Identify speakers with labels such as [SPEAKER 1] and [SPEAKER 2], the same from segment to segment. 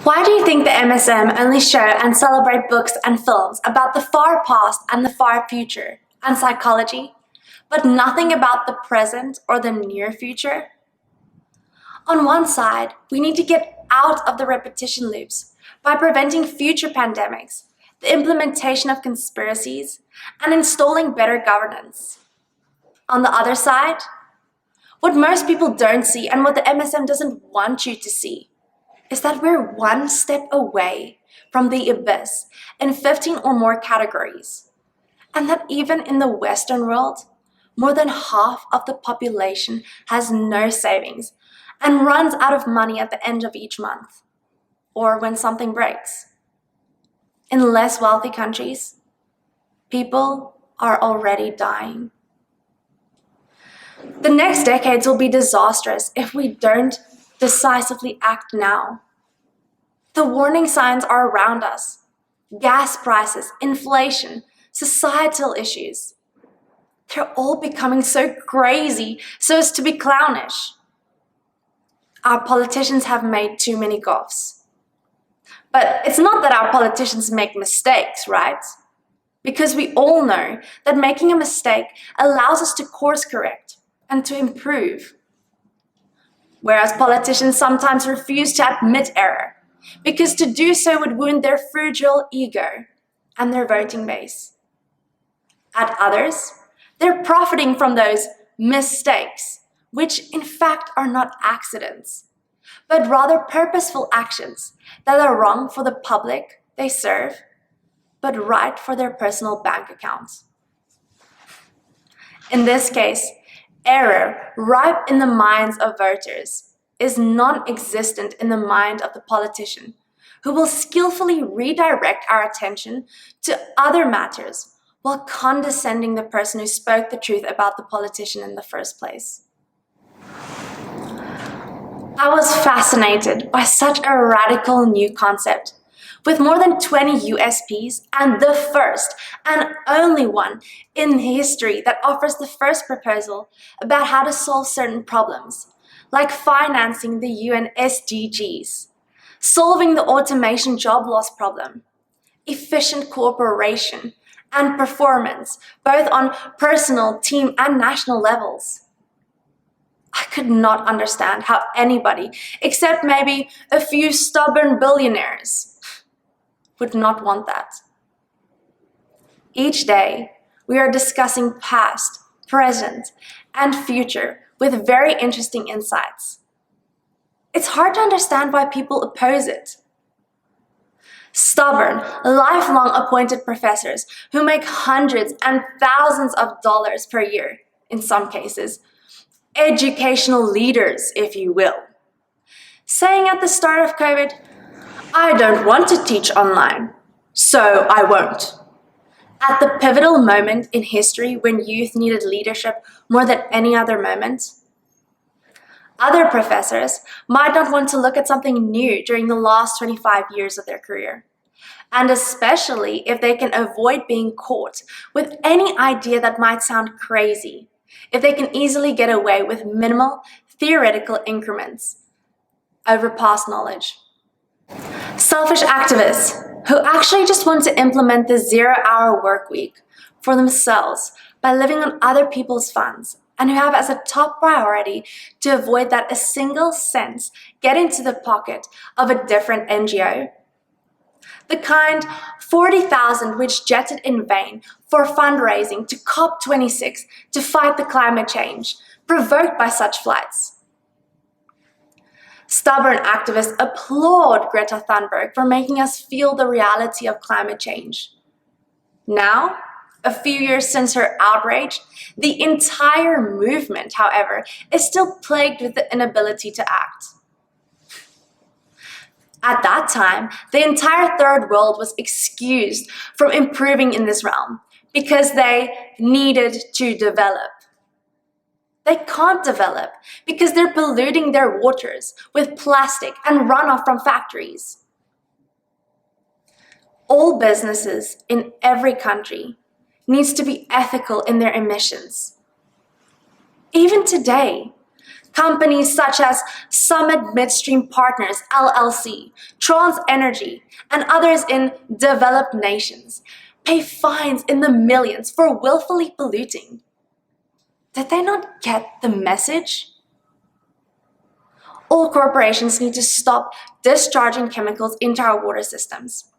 [SPEAKER 1] Why do you think the MSM only show and celebrate books and films about the far past and the far future and psychology, but nothing about the present or the near future? On one side, we need to get out of the repetition loops by preventing future pandemics, the implementation of conspiracies, and installing better governance. On the other side, what most people don't see and what the MSM doesn't want you to see is that we're one step away from the abyss in 15 or more categories, and that even in the Western world, more than half of the population has no savings and runs out of money at the end of each month, or when something breaks. In less wealthy countries, people are already dying. The next decades will be disastrous if we don't decisively act now. The warning signs are around us: gas prices, inflation, societal issues. They're all becoming so crazy so as to be clownish. Our politicians have made too many gaffes. But it's not that our politicians make mistakes, right? Because we all know that making a mistake allows us to course correct and to improve. Whereas politicians sometimes refuse to admit error, because to do so would wound their fragile ego and their voting base. At others, they're profiting from those mistakes, which in fact are not accidents, but rather purposeful actions that are wrong for the public they serve, but right for their personal bank accounts. In this case, error ripe in the minds of voters is non-existent in the mind of the politician, who will skillfully redirect our attention to other matters while condescending the person who spoke the truth about the politician in the first place. I was fascinated by such a radical new concept, with more than 20 USPs and the first and only one in history that offers the first proposal about how to solve certain problems, like financing the UN SDGs, solving the automation job loss problem, efficient cooperation, and performance, both on personal, team, and national levels. I could not understand how anybody, except maybe a few stubborn billionaires, would not want that. Each day, we are discussing past, present, and future with very interesting insights. It's hard to understand why people oppose it. Stubborn, lifelong appointed professors who make hundreds and thousands of dollars per year, in some cases, educational leaders, if you will, saying at the start of COVID, "I don't want to teach online, so I won't." At the pivotal moment in history when youth needed leadership more than any other moment. Other professors might not want to look at something new during the last 25 years of their career, and especially if they can avoid being caught with any idea that might sound crazy, if they can easily get away with minimal theoretical increments over past knowledge. Selfish activists who actually just want to implement the 0-hour work week for themselves by living on other people's funds, and who have as a top priority to avoid that a single cent get into the pocket of a different NGO. The kind 40,000 which jetted in vain for fundraising to COP26 to fight the climate change provoked by such flights. Stubborn activists applaud Greta Thunberg for making us feel the reality of climate change. Now, a few years since her outrage, the entire movement, however, is still plagued with the inability to act. At that time, the entire third world was excused from improving in this realm because they needed to develop. They can't develop because they're polluting their waters with plastic and runoff from factories. All businesses in every country needs to be ethical in their emissions. Even today, Companies such as Summit Midstream Partners, LLC, Trans Energy, and others in developed nations pay fines in the millions for willfully polluting. Did they not get the message? All corporations need to stop discharging chemicals into our water systems.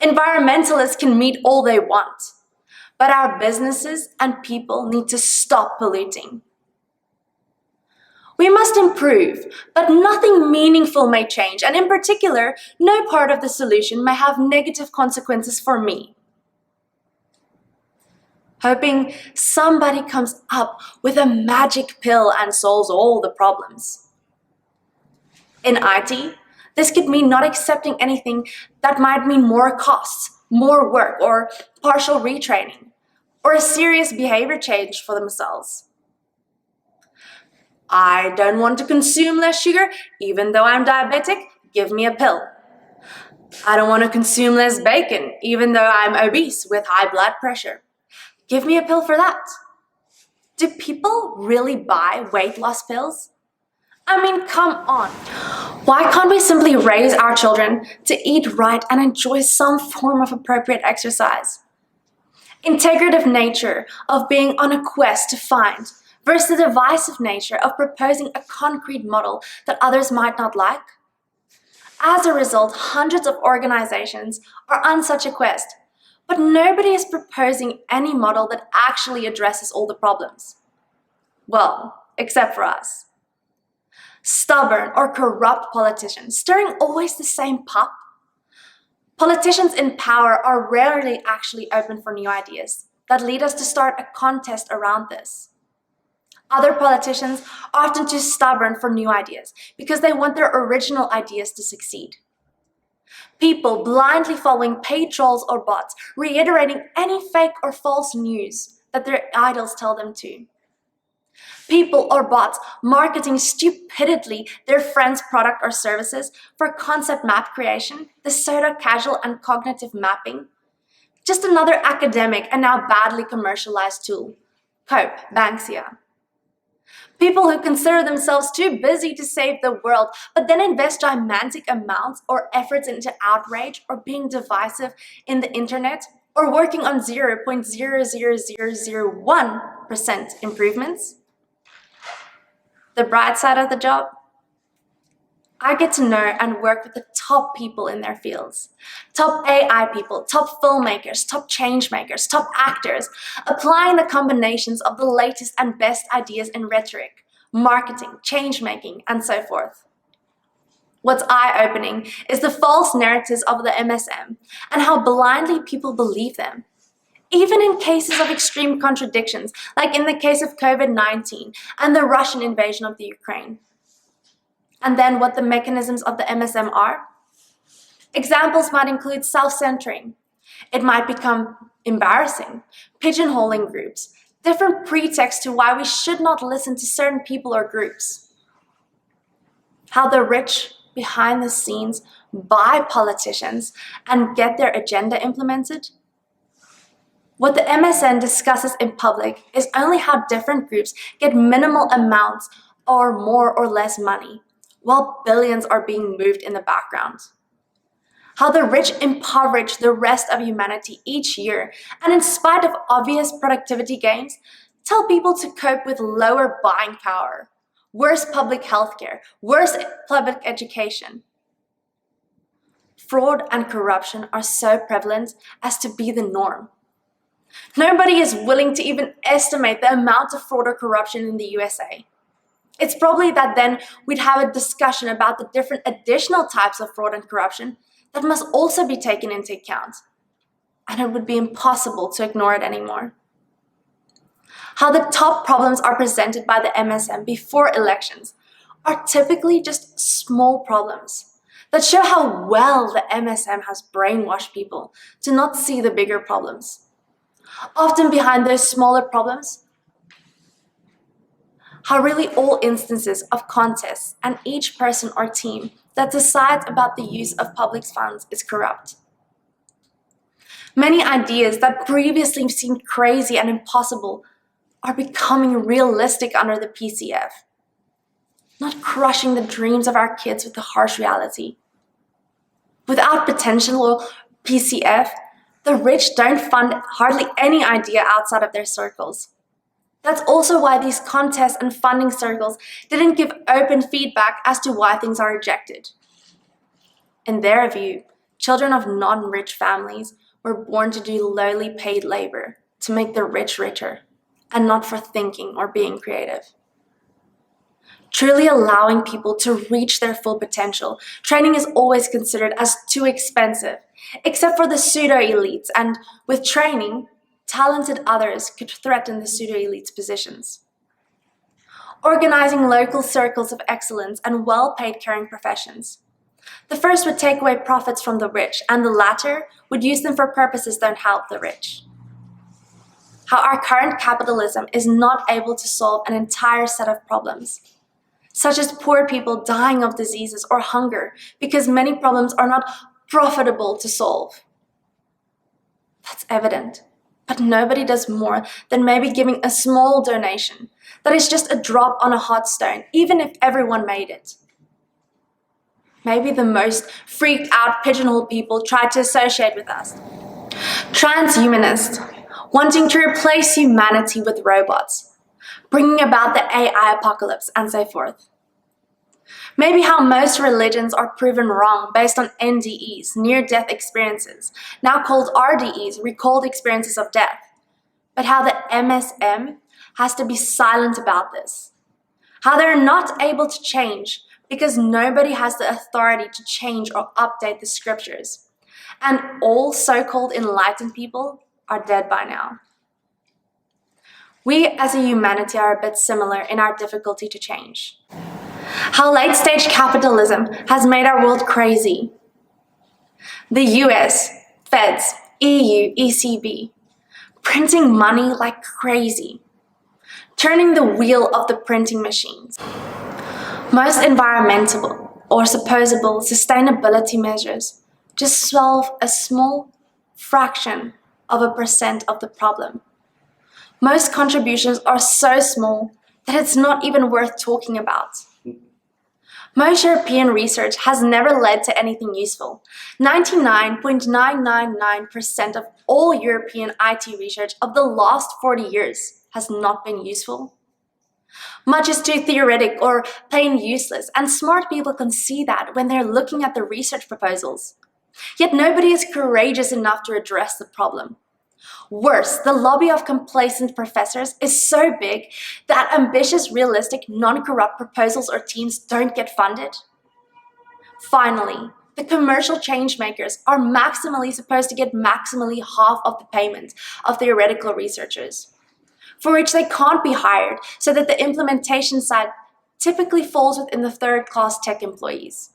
[SPEAKER 1] Environmentalists can meet all they want, but our businesses and people need to stop polluting. We must improve, but nothing meaningful may change, and in particular, no part of the solution may have negative consequences for me. Hoping somebody comes up with a magic pill and solves all the problems. In IT, this could mean not accepting anything that might mean more costs, more work, or partial retraining, or a serious behavior change for themselves. I don't want to consume less sugar, even though I'm diabetic, give me a pill. I don't want to consume less bacon, even though I'm obese with high blood pressure. Give me a pill for that. Do people really buy weight loss pills? I mean, come on. Why can't we simply raise our children to eat right and enjoy some form of appropriate exercise? Integrative nature of being on a quest to find versus the divisive nature of proposing a concrete model that others might not like. As a result, hundreds of organizations are on such a quest, but nobody is proposing any model that actually addresses all the problems. Well, except for us. Stubborn or corrupt politicians, stirring always the same pot. Politicians in power are rarely actually open for new ideas that lead us to start a contest around this. Other politicians are often too stubborn for new ideas because they want their original ideas to succeed. People blindly following paid trolls or bots, reiterating any fake or false news that their idols tell them to. People or bots marketing stupidly their friend's product or services for concept map creation, the pseudo-casual and cognitive mapping. Just another academic and now badly commercialized tool. Cope, Banksia. People who consider themselves too busy to save the world, but then invest gigantic amounts or efforts into outrage or being divisive in the internet or working on 0.00001% improvements. The bright side of the job? I get to know and work with the top people in their fields. Top AI people, top filmmakers, top change makers, top actors, applying the combinations of the latest and best ideas in rhetoric, marketing, change making, and so forth. What's eye-opening is the false narratives of the MSM and how blindly people believe them. Even in cases of extreme contradictions, like in the case of COVID-19 and the Russian invasion of the Ukraine. And then what the mechanisms of the MSM are? Examples might include self-centering. It might become embarrassing, pigeonholing groups, different pretexts to why we should not listen to certain people or groups. How the rich behind the scenes buy politicians and get their agenda implemented. What the MSN discusses in public is only how different groups get minimal amounts or more or less money, while billions are being moved in the background. How the rich impoverish the rest of humanity each year, and in spite of obvious productivity gains, tell people to cope with lower buying power, worse public healthcare, worse public education. Fraud and corruption are so prevalent as to be the norm. Nobody is willing to even estimate the amount of fraud or corruption in the USA. It's probably that then we'd have a discussion about the different additional types of fraud and corruption that must also be taken into account. And it would be impossible to ignore it anymore. How the top problems are presented by the MSM before elections are typically just small problems that show how well the MSM has brainwashed people to not see the bigger problems. Often behind those smaller problems, how really all instances of contests and each person or team that decides about the use of public funds is corrupt. Many ideas that previously seemed crazy and impossible are becoming realistic under the PCF. not crushing the dreams of our kids with the harsh reality. Without potential or PCF, the rich don't fund hardly any idea outside of their circles. That's also why these contests and funding circles didn't give open feedback as to why things are rejected. In their view, children of non-rich families were born to do lowly paid labor to make the rich richer, and not for thinking or being creative. Truly allowing people to reach their full potential, training is always considered as too expensive, except for the pseudo-elites, and with training, talented others could threaten the pseudo-elites' positions. Organizing local circles of excellence and well-paid caring professions. The first would take away profits from the rich, and the latter would use them for purposes that don't help the rich. How our current capitalism is not able to solve an entire set of problems, such as poor people dying of diseases or hunger, because many problems are not profitable to solve. That's evident, but nobody does more than maybe giving a small donation that is just a drop on a hot stone, even if everyone made it. Maybe the most freaked out pigeonhole people tried to associate with us. Transhumanists, wanting to replace humanity with robots, bringing about the AI apocalypse, and so forth. Maybe how most religions are proven wrong based on NDEs, near-death experiences, now called RDEs, recalled experiences of death, but how the MSM has to be silent about this. How they're not able to change because nobody has the authority to change or update the scriptures, and all so-called enlightened people are dead by now. We as a humanity are a bit similar in our difficulty to change. How late-stage capitalism has made our world crazy. The US, Feds, EU, ECB, printing money like crazy, turning the wheel of the printing machines. Most environmental or supposable sustainability measures just solve a small fraction of a percent of the problem. Most contributions are so small that it's not even worth talking about. Most European research has never led to anything useful. 99.999% of all European IT research of the last 40 years has not been useful. Much is too theoretic or plain useless, and smart people can see that when they're looking at the research proposals. Yet nobody is courageous enough to address the problem. Worse, the lobby of complacent professors is so big that ambitious, realistic, non-corrupt proposals or teams don't get funded. Finally, the commercial changemakers are maximally supposed to get maximally half of the payment of theoretical researchers, for which they can't be hired, so that the implementation side typically falls within the third-class tech employees.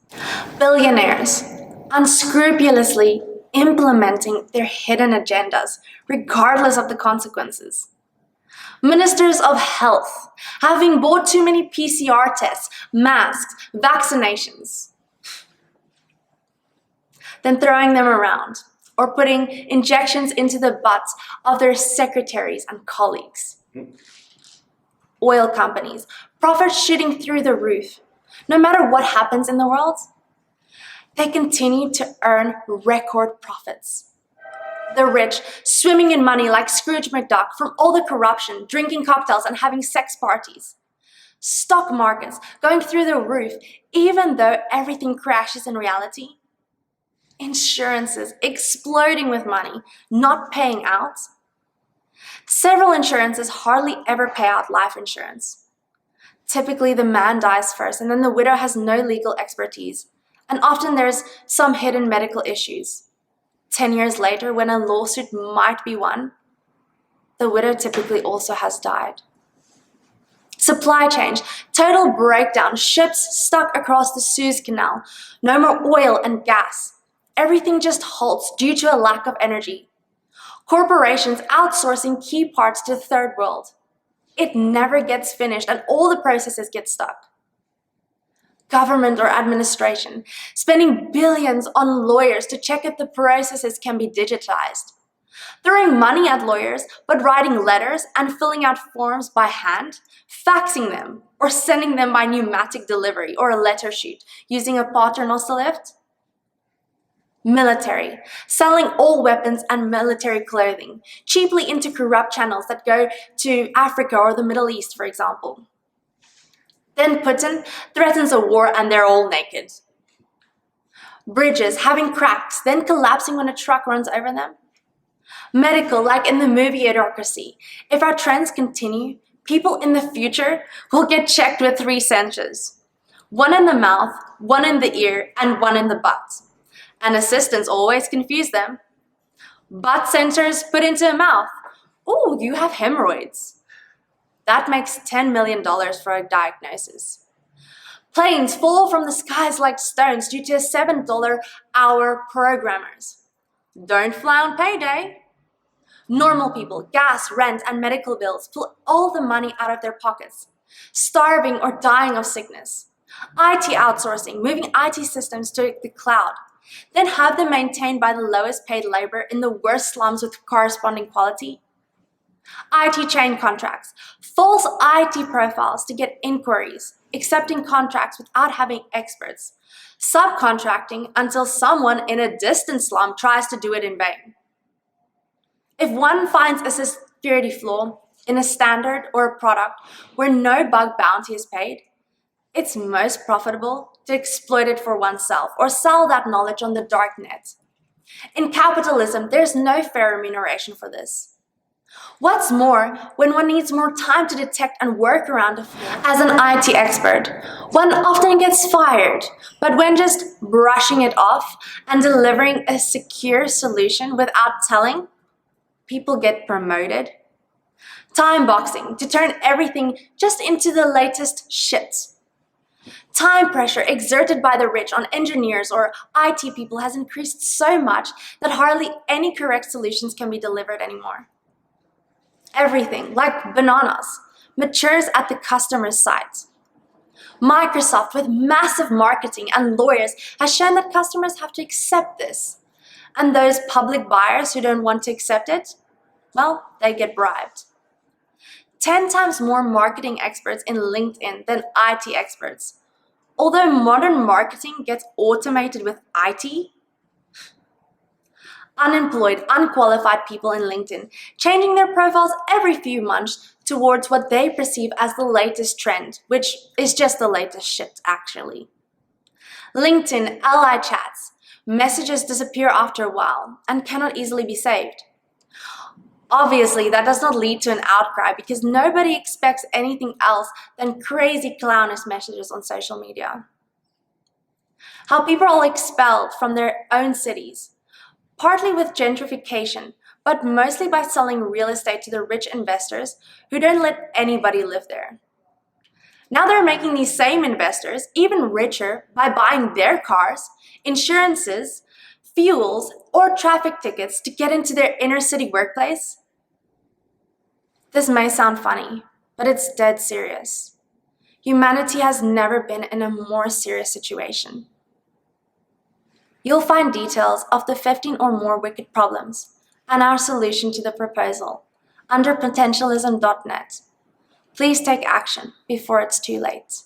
[SPEAKER 1] Billionaires, unscrupulously implementing their hidden agendas, regardless of the consequences. Ministers of health, having bought too many PCR tests, masks, vaccinations, then throwing them around, or putting injections into the butts of their secretaries and colleagues. Oil companies, profits shooting through the roof. No matter what happens in the world, they continue to earn record profits. The rich swimming in money like Scrooge McDuck from all the corruption, drinking cocktails and having sex parties. Stock markets going through the roof even though everything crashes in reality. Insurances exploding with money, not paying out. Several insurances hardly ever pay out life insurance. Typically, the man dies first, and then the widow has no legal expertise, and often there's some hidden medical issues. 10 years later, when a lawsuit might be won, the widow typically also has died. Supply chain, total breakdown, ships stuck across the Suez Canal, no more oil and gas. Everything just halts due to a lack of energy. Corporations outsourcing key parts to the third world. It never gets finished and all the processes get stuck. Government or administration spending billions on lawyers to check if the processes can be digitized. throwing money at lawyers, but writing letters and filling out forms by hand, faxing them, or sending them by pneumatic delivery or a letter sheet using a paternoster lift. Military, selling all weapons and military clothing cheaply into corrupt channels that go to Africa or the Middle East, for example. Then Putin threatens a war and they're all naked. Bridges having cracks, then collapsing when a truck runs over them. Medical, like in the movie Idiocracy. If our trends continue, people in the future will get checked with 3 sensors. One in the mouth, one in the ear, and one in the butt. And assistants always confuse them. Butt sensors put into a mouth. Oh, you have hemorrhoids. That makes $10 million for a diagnosis. Planes fall from the skies like stones due to $7 programmers. Don't fly on payday. Normal people, gas, rent, and medical bills pull all the money out of their pockets, starving or dying of sickness. IT outsourcing, moving IT systems to the cloud, then have them maintained by the lowest paid labor in the worst slums with corresponding quality. IT chain contracts, false IT profiles to get inquiries, accepting contracts without having experts, subcontracting until someone in a distant slum tries to do it in vain. If one finds a security flaw in a standard or a product where no bug bounty is paid, it's most profitable to exploit it for oneself or sell that knowledge on the dark net. In capitalism, there's no fair remuneration for this. What's more, when one needs more time to detect and work around a flaw as an IT expert, one often gets fired, but when just brushing it off and delivering a secure solution without telling, people get promoted. Time boxing to turn everything just into the latest shit. Time pressure exerted by the rich on engineers or IT people has increased so much that hardly any correct solutions can be delivered anymore. Everything, like bananas, matures at the customer's site. Microsoft, with massive marketing and lawyers, has shown that customers have to accept this. And those public buyers who don't want to accept it, well, they get bribed. 10 times more marketing experts in LinkedIn than IT experts. Although modern marketing gets automated with IT, unemployed, unqualified people in LinkedIn changing their profiles every few months towards what they perceive as the latest trend, which is just the latest shit, actually. LinkedIn ally chats, messages disappear after a while and cannot easily be saved. Obviously, that does not lead to an outcry because nobody expects anything else than crazy clownish messages on social media. How people are expelled from their own cities, partly with gentrification, but mostly by selling real estate to the rich investors who don't let anybody live there. Now they're making these same investors even richer by buying their cars, insurances, fuels, or traffic tickets to get into their inner city workplace. This may sound funny, but it's dead serious. Humanity has never been in a more serious situation. You'll find details of the 15 or more wicked problems and our solution to the proposal under potentialism.net. Please take action before it's too late.